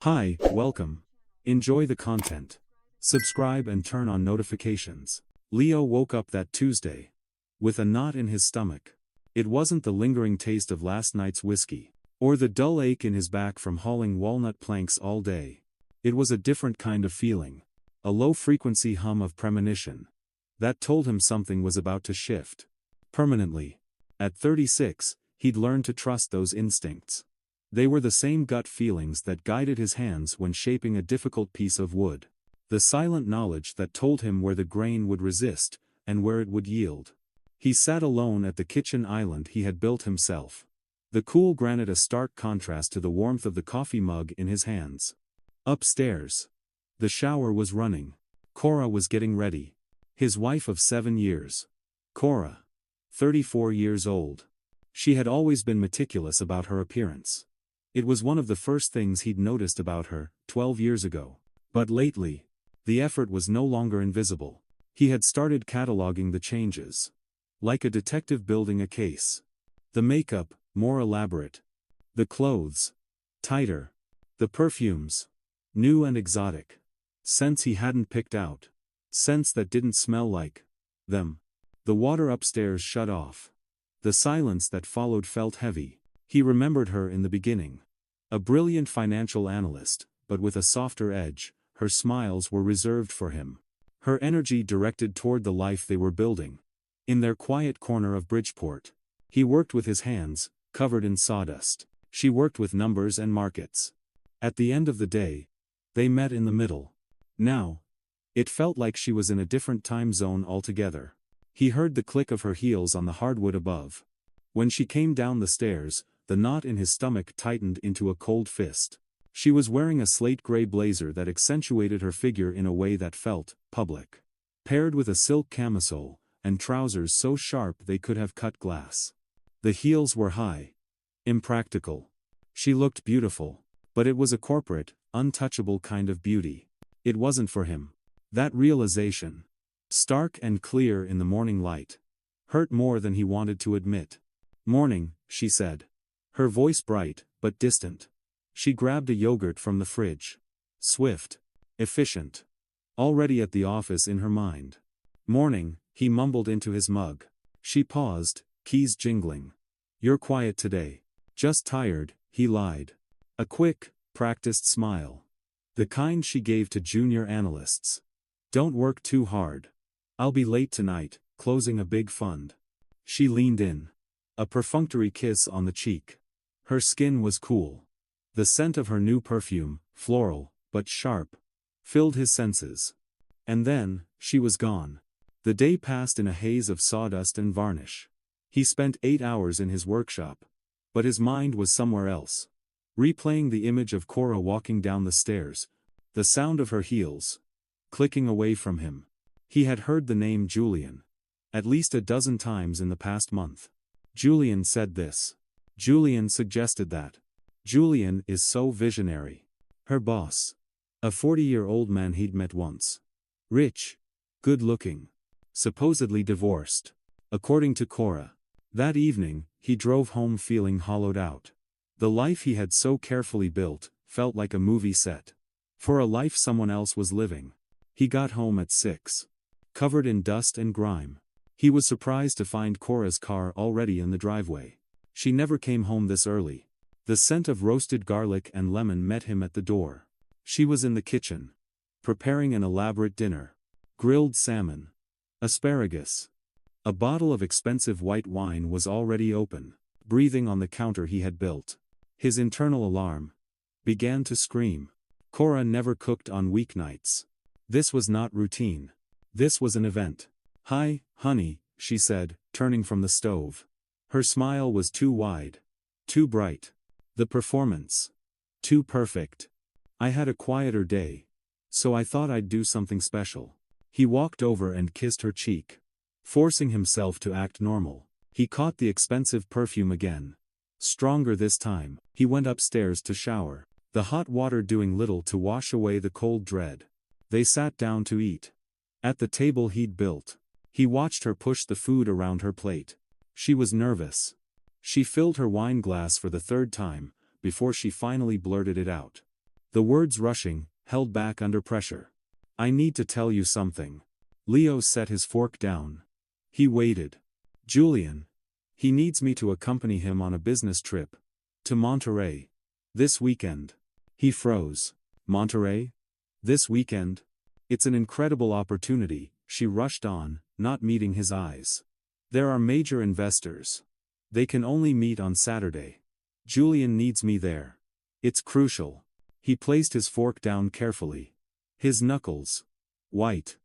Hi, welcome. Enjoy the content. Subscribe and turn on notifications. Leo woke up that Tuesday with a knot in his stomach. It wasn't the lingering taste of last night's whiskey, or the dull ache in his back from hauling walnut planks all day. It was a different kind of feeling. A low-frequency hum of premonition that told him something was about to shift permanently. At 36, he'd learned to trust those instincts. They were the same gut feelings that guided his hands when shaping a difficult piece of wood. The silent knowledge that told him where the grain would resist, and where it would yield. He sat alone at the kitchen island he had built himself. The cool granite a stark contrast to the warmth of the coffee mug in his hands. Upstairs, the shower was running. Cora was getting ready. His wife of 7 years. Cora, 34 years old. She had always been meticulous about her appearance. It was one of the first things he'd noticed about her, 12 years ago. But lately, the effort was no longer invisible. He had started cataloging the changes. Like a detective building a case. The makeup, more elaborate. The clothes, tighter. The perfumes, new and exotic. Scents he hadn't picked out. Scents that didn't smell like them. The water upstairs shut off. The silence that followed felt heavy. He remembered her in the beginning. A brilliant financial analyst, but with a softer edge. Her smiles were reserved for him. Her energy directed toward the life they were building. In their quiet corner of Bridgeport. He worked with his hands, covered in sawdust. She worked with numbers and markets. At the end of the day, they met in the middle. Now, it felt like she was in a different time zone altogether. He heard the click of her heels on the hardwood above. When she came down the stairs, the knot in his stomach tightened into a cold fist. She was wearing a slate-gray blazer that accentuated her figure in a way that felt public. Paired with a silk camisole, and trousers so sharp they could have cut glass. The heels were high. Impractical. She looked beautiful. But it was a corporate, untouchable kind of beauty. It wasn't for him. That realization, stark and clear in the morning light, hurt more than he wanted to admit. "Morning," she said. Her voice bright, but distant. She grabbed a yogurt from the fridge. Swift. Efficient. Already at the office in her mind. "Morning," he mumbled into his mug. She paused, keys jingling. "You're quiet today." "Just tired," he lied. A quick, practiced smile. The kind she gave to junior analysts. "Don't work too hard. I'll be late tonight, closing a big fund." She leaned in. A perfunctory kiss on the cheek. Her skin was cool. The scent of her new perfume, floral, but sharp, filled his senses. And then, she was gone. The day passed in a haze of sawdust and varnish. He spent 8 hours in his workshop. But his mind was somewhere else. Replaying the image of Cora walking down the stairs. The sound of her heels. Clicking away from him. He had heard the name Julian. At least a dozen times in the past month. Julian said this. Julian suggested that. Julian is so visionary. Her boss. A 40-year-old man he'd met once. Rich. Good-looking. Supposedly divorced. According to Cora. That evening, he drove home feeling hollowed out. The life he had so carefully built, felt like a movie set. For a life someone else was living. He got home at 6. Covered in dust and grime. He was surprised to find Cora's car already in the driveway. She never came home this early. The scent of roasted garlic and lemon met him at the door. She was in the kitchen. Preparing an elaborate dinner. Grilled salmon. Asparagus. A bottle of expensive white wine was already open, breathing on the counter he had built. His internal alarm began to scream. Cora never cooked on weeknights. This was not routine. This was an event. "Hi, honey," she said, turning from the stove. Her smile was too wide. Too bright. The performance. Too perfect. "I had a quieter day. So I thought I'd do something special." He walked over and kissed her cheek. Forcing himself to act normal. He caught the expensive perfume again. Stronger this time. He went upstairs to shower. The hot water doing little to wash away the cold dread. They sat down to eat. At the table he'd built. He watched her push the food around her plate. She was nervous. She filled her wine glass for the 3rd time, before she finally blurted it out. The words rushing, held back under pressure. I need to tell you something. Leo set his fork down. He waited. Julian. He needs me to accompany him on a business trip. To Monterey. This weekend. He froze. Monterey? This weekend? It's an incredible opportunity, she rushed on, not meeting his eyes. There are major investors. They can only meet on Saturday. Julian needs me there. It's crucial. He placed his fork down carefully. His knuckles. White.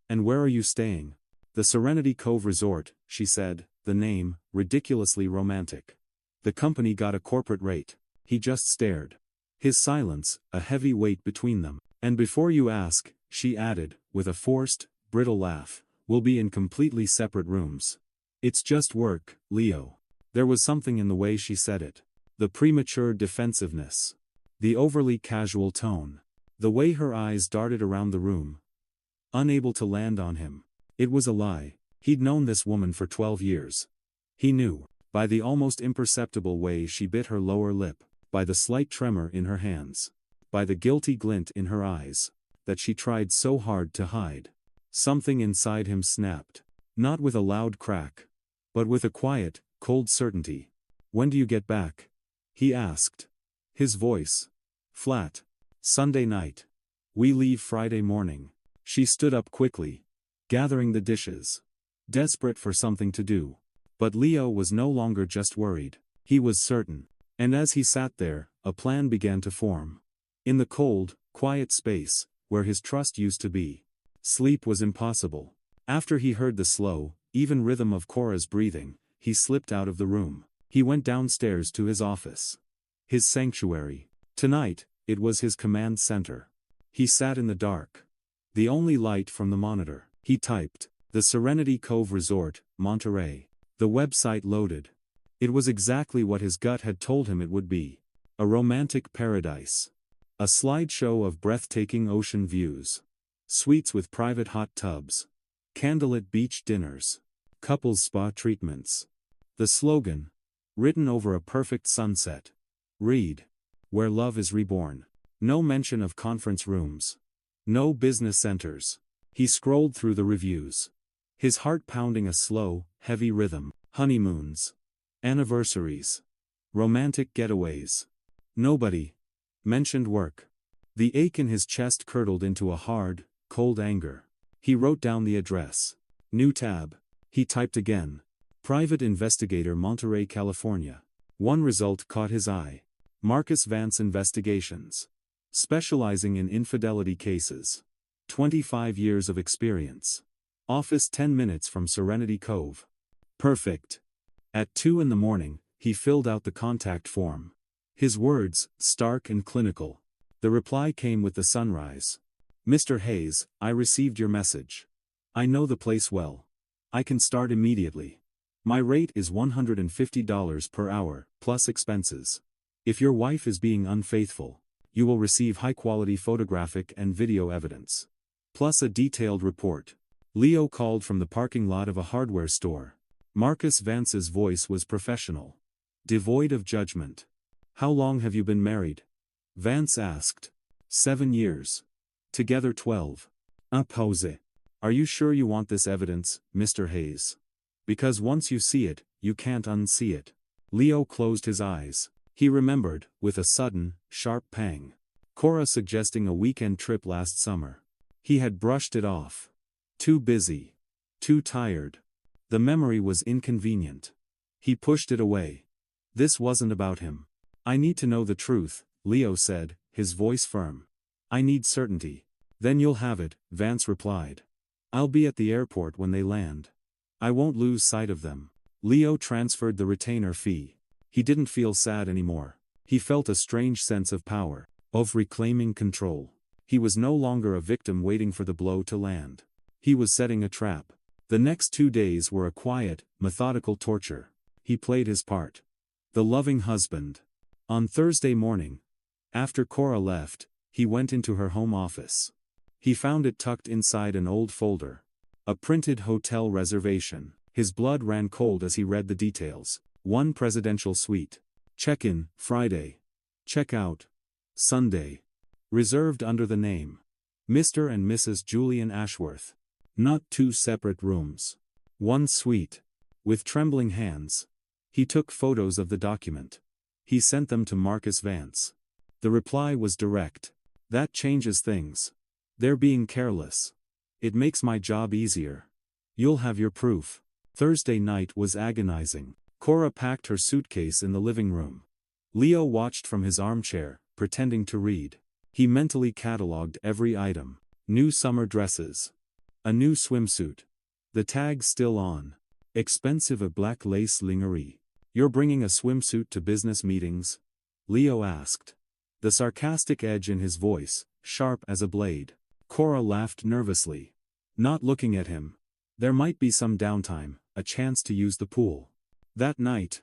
And where are you staying? The Serenity Cove Resort, she said, the name, ridiculously romantic. The company got a corporate rate. He just stared. His silence, a heavy weight between them. And before you ask, she added, with a forced, brittle laugh, we'll be in completely separate rooms. It's just work, Leo. There was something in the way she said it. The premature defensiveness. The overly casual tone. The way her eyes darted around the room. Unable to land on him. It was a lie. He'd known this woman for 12 years. He knew, by the almost imperceptible way she bit her lower lip, by the slight tremor in her hands, by the guilty glint in her eyes, that she tried so hard to hide. Something inside him snapped. Not with a loud crack, but with a quiet, cold certainty. When do you get back? He asked. His voice. Flat. Sunday night. We leave Friday morning. She stood up quickly, gathering the dishes. Desperate for something to do. But Leo was no longer just worried. He was certain. And as he sat there, a plan began to form. In the cold, quiet space, where his trust used to be. Sleep was impossible. After he heard the slow, even rhythm of Cora's breathing, he slipped out of the room. He went downstairs to his office. His sanctuary. Tonight, it was his command center. He sat in the dark. The only light from the monitor. He typed, the Serenity Cove Resort, Monterey. The website loaded. It was exactly what his gut had told him it would be. A romantic paradise. A slideshow of breathtaking ocean views. Suites with private hot tubs. Candlelit beach dinners. Couples spa treatments. The slogan. Written over a perfect sunset. Read. Where love is reborn. No mention of conference rooms. No business centers. He scrolled through the reviews. His heart pounding a slow, heavy rhythm. Honeymoons. Anniversaries. Romantic getaways. Nobody mentioned work. The ache in his chest curdled into a hard, cold anger. He wrote down the address. New tab. He typed again. Private Investigator, Monterey, California. One result caught his eye. Marcus Vance Investigations. Specializing in infidelity cases. 25 years of experience. Office 10 minutes from Serenity Cove. Perfect. At 2 a.m, he filled out the contact form. His words, stark and clinical. The reply came with the sunrise. Mr. Hayes, I received your message. I know the place well. I can start immediately. My rate is $150 per hour, plus expenses. If your wife is being unfaithful, you will receive high-quality photographic and video evidence. Plus a detailed report. Leo called from the parking lot of a hardware store. Marcus Vance's voice was professional. Devoid of judgment. How long have you been married? Vance asked. 7 years. Together 12. Pause. Are you sure you want this evidence, Mr. Hayes? Because once you see it, you can't unsee it. Leo closed his eyes. He remembered, with a sudden, sharp pang. Cora suggesting a weekend trip last summer. He had brushed it off. Too busy. Too tired. The memory was inconvenient. He pushed it away. This wasn't about him. I need to know the truth, Leo said, his voice firm. I need certainty. Then you'll have it, Vance replied. I'll be at the airport when they land. I won't lose sight of them. Leo transferred the retainer fee. He didn't feel sad anymore. He felt a strange sense of power, of reclaiming control. He was no longer a victim waiting for the blow to land. He was setting a trap. The next 2 days were a quiet, methodical torture. He played his part. The loving husband. On Thursday morning, after Cora left, he went into her home office. He found it tucked inside an old folder. A printed hotel reservation. His blood ran cold as he read the details. 1 presidential suite. Check-in, Friday. Check-out, Sunday. Reserved under the name Mr. and Mrs. Julian Ashworth. Not two separate rooms. One suite. With trembling hands, he took photos of the document. He sent them to Marcus Vance. The reply was direct. That changes things. They're being careless. It makes my job easier. You'll have your proof. Thursday night was agonizing. Cora packed her suitcase in the living room. Leo watched from his armchair, pretending to read. He mentally catalogued every item. New summer dresses. A new swimsuit. The tag still on. Expensive a black lace lingerie. You're bringing a swimsuit to business meetings? Leo asked. The sarcastic edge in his voice, sharp as a blade. Cora laughed nervously. Not looking at him. There might be some downtime, a chance to use the pool. That night,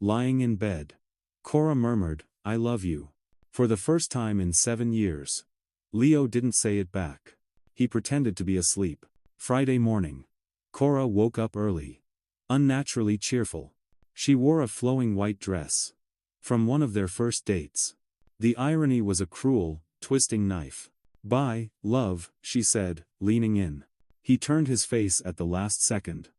lying in bed, Cora murmured, "I love you." For the first time in 7 years. Leo didn't say it back. He pretended to be asleep. Friday morning. Cora woke up early. Unnaturally cheerful. She wore a flowing white dress. From one of their first dates. The irony was a cruel, twisting knife. "Bye, love," she said, leaning in. He turned his face at the last second.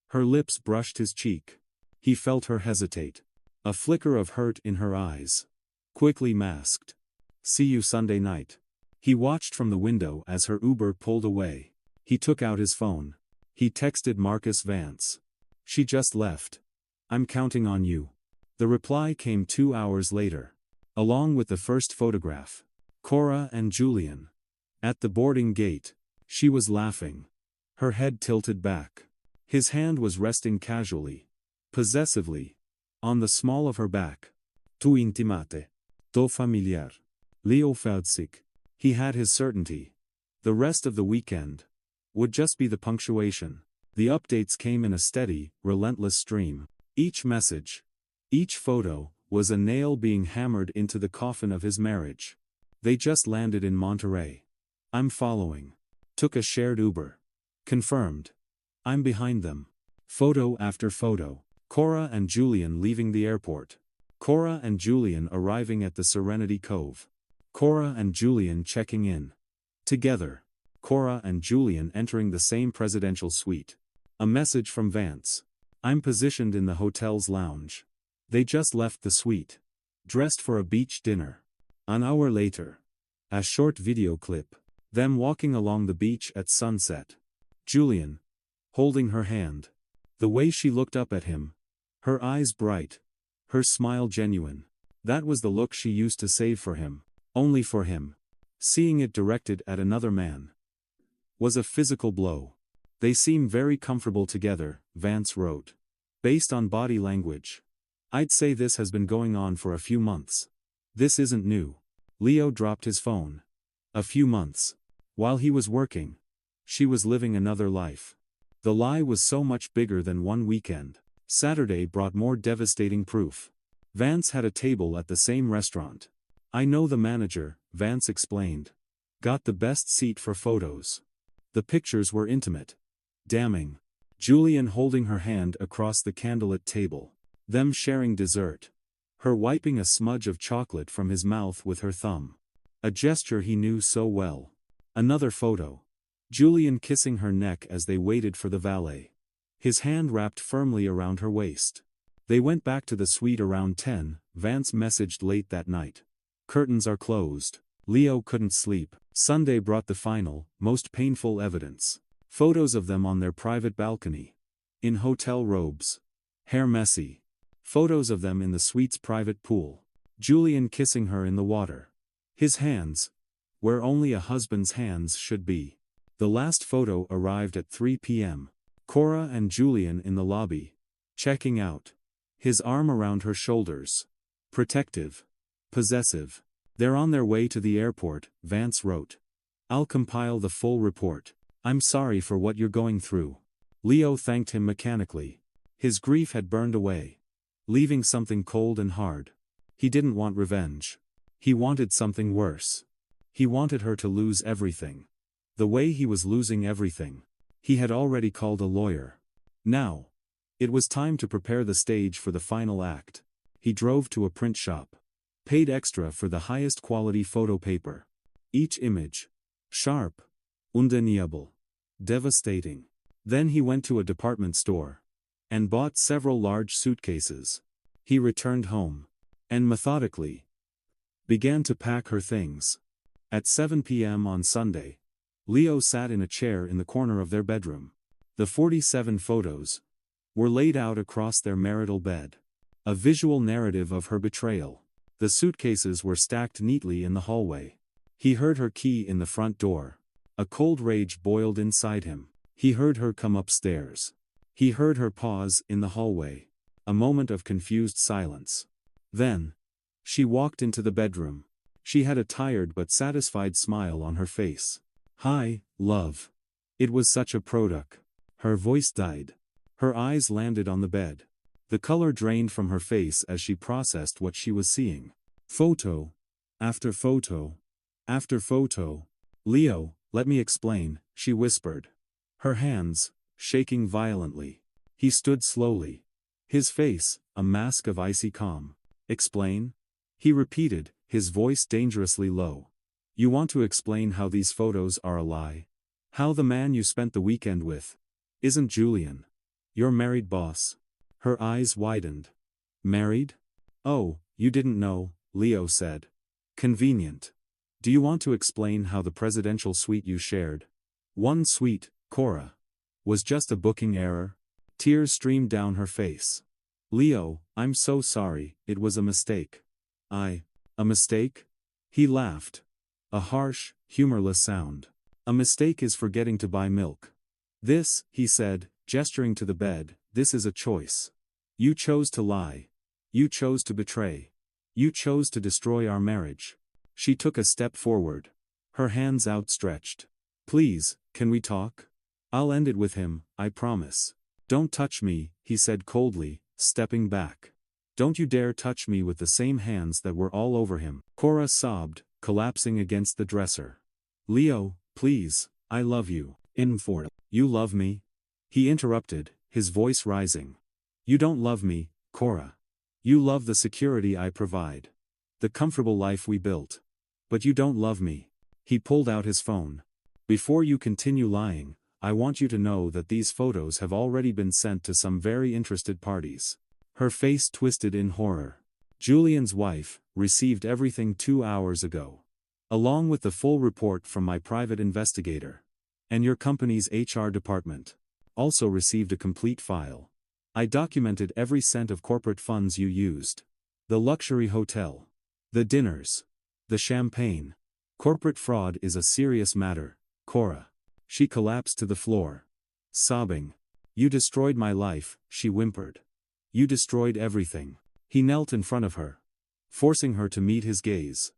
Her lips brushed his cheek. He felt her hesitate. A flicker of hurt in her eyes. Quickly masked. "See you Sunday night." He watched from the window as her Uber pulled away. He took out his phone. He texted Marcus Vance. "She just left. I'm counting on you." The reply came 2 hours later. Along with the first photograph. Cora and Julian. At the boarding gate. She was laughing. Her head tilted back. His hand was resting casually. Possessively. On the small of her back. Tu intimate. To familiar. Leo felt sick. He had his certainty. The rest of the weekend would just be the punctuation. The updates came in a steady, relentless stream. Each message, each photo, was a nail being hammered into the coffin of his marriage. They just landed in Monterey. "I'm following." Took a shared Uber. Confirmed. "I'm behind them." Photo after photo. Cora and Julian leaving the airport. Cora and Julian arriving at the Serenity Cove. Cora and Julian checking in. Together. Cora and Julian entering the same presidential suite. A message from Vance. "I'm positioned in the hotel's lounge." They just left the suite. Dressed for a beach dinner. An hour later. A short video clip. Them walking along the beach at sunset. Julian. Holding her hand. The way she looked up at him. Her eyes bright. Her smile genuine. That was the look she used to save for him. Only for him. Seeing it directed at another man was a physical blow. "They seem very comfortable together," Vance wrote. Based on body language. "I'd say this has been going on for a few months. This isn't new." Leo dropped his phone. A few months. While he was working. She was living another life. The lie was so much bigger than one weekend. Saturday brought more devastating proof. Vance had a table at the same restaurant. "I know the manager," Vance explained. "Got the best seat for photos." The pictures were intimate. Damning. Julian holding her hand across the candlelit table. Them sharing dessert. Her wiping a smudge of chocolate from his mouth with her thumb. A gesture he knew so well. Another photo. Julian kissing her neck as they waited for the valet. His hand wrapped firmly around her waist. They went back to the suite around 10, Vance messaged late that night. "Curtains are closed." Leo couldn't sleep. Sunday brought the final, most painful evidence. Photos of them on their private balcony. In hotel robes. Hair messy. Photos of them in the suite's private pool. Julian kissing her in the water. His hands. Where only a husband's hands should be. The last photo arrived at 3 p.m. Cora and Julian in the lobby. Checking out. His arm around her shoulders. Protective. Possessive. "They're on their way to the airport," Vance wrote. "I'll compile the full report. I'm sorry for what you're going through." Leo thanked him mechanically. His grief had burned away. Leaving something cold and hard. He didn't want revenge. He wanted something worse. He wanted her to lose everything. The way he was losing everything. He had already called a lawyer. Now. It was time to prepare the stage for the final act. He drove to a print shop. Paid extra for the highest quality photo paper. Each image. Sharp. Undeniable. Devastating. Then he went to a department store. And bought several large suitcases. He returned home. And methodically began to pack her things. At 7 p.m. on Sunday, Leo sat in a chair in the corner of their bedroom. The 47 photos were laid out across their marital bed. A visual narrative of her betrayal. The suitcases were stacked neatly in the hallway. He heard her key in the front door. A cold rage boiled inside him. He heard her come upstairs. He heard her pause in the hallway. A moment of confused silence. Then, she walked into the bedroom. She had a tired but satisfied smile on her face. "Hi, love. It was such a product." Her voice died. Her eyes landed on the bed. The color drained from her face as she processed what she was seeing. Photo. After photo. After photo. "Leo, let me explain," she whispered. Her hands, shaking violently. He stood slowly. His face, a mask of icy calm. "Explain?" He repeated, his voice dangerously low. "You want to explain how these photos are a lie? How the man you spent the weekend with isn't Julian, your married boss?" Her eyes widened. "Married? Oh, you didn't know," Leo said. "Convenient. Do you want to explain how the presidential suite you shared, one suite, Cora, was just a booking error?" Tears streamed down her face. "Leo, I'm so sorry, it was a mistake." A mistake?" He laughed. A harsh, humorless sound. "A mistake is forgetting to buy milk. This," he said, gesturing to the bed, "this is a choice. You chose to lie. You chose to betray. You chose to destroy our marriage." She took a step forward. Her hands outstretched. "Please, can we talk? I'll end it with him, I promise." "Don't touch me," he said coldly, stepping back. "Don't you dare touch me with the same hands that were all over him." Cora sobbed, collapsing against the dresser. "Leo, please, I love you." "You love me?" He interrupted, his voice rising. "You don't love me, Cora. You love the security I provide. The comfortable life we built. But you don't love me." He pulled out his phone. "Before you continue lying, I want you to know that these photos have already been sent to some very interested parties." Her face twisted in horror. "Julian's wife received everything 2 hours ago. Along with the full report from my private investigator. And your company's HR department also received a complete file. I documented every cent of corporate funds you used. The luxury hotel. The dinners. The champagne. Corporate fraud is a serious matter, Cora." She collapsed to the floor. Sobbing. "You destroyed my life," she whimpered. "You destroyed everything." He knelt in front of her, forcing her to meet his gaze.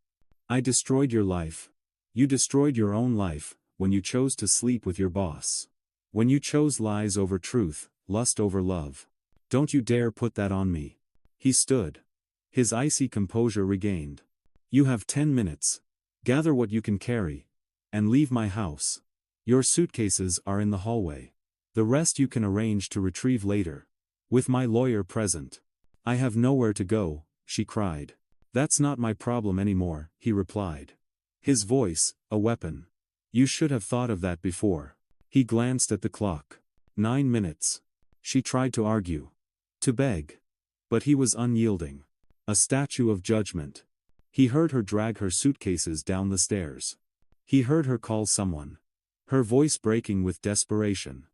"I destroyed your life. You destroyed your own life, when you chose to sleep with your boss. When you chose lies over truth, lust over love. Don't you dare put that on me." He stood. His icy composure regained. "You have 10 minutes. Gather what you can carry. And leave my house. Your suitcases are in the hallway. The rest you can arrange to retrieve later. With my lawyer present." "I have nowhere to go," she cried. "That's not my problem anymore," he replied. His voice, a weapon. "You should have thought of that before." He glanced at the clock. 9 minutes. She tried to argue. To beg. But he was unyielding. A statue of judgment. He heard her drag her suitcases down the stairs. He heard her call someone. Her voice breaking with desperation.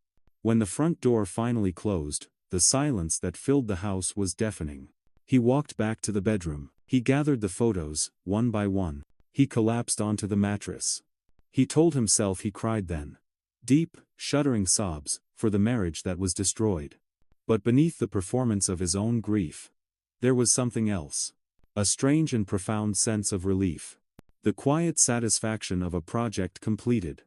When the front door finally closed, the silence that filled the house was deafening. He walked back to the bedroom. He gathered the photos, one by one. He collapsed onto the mattress. He told himself he cried then. Deep, shuddering sobs, for the marriage that was destroyed. But beneath the performance of his own grief, there was something else. A strange and profound sense of relief. The quiet satisfaction of a project completed.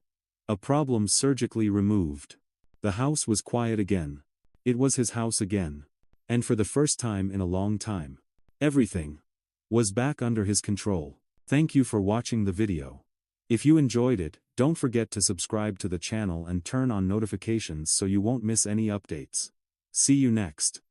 A problem surgically removed. The house was quiet again. It was his house again. And for the first time in a long time, everything was back under his control. Thank you for watching the video. If you enjoyed it, don't forget to subscribe to the channel and turn on notifications so you won't miss any updates. See you next.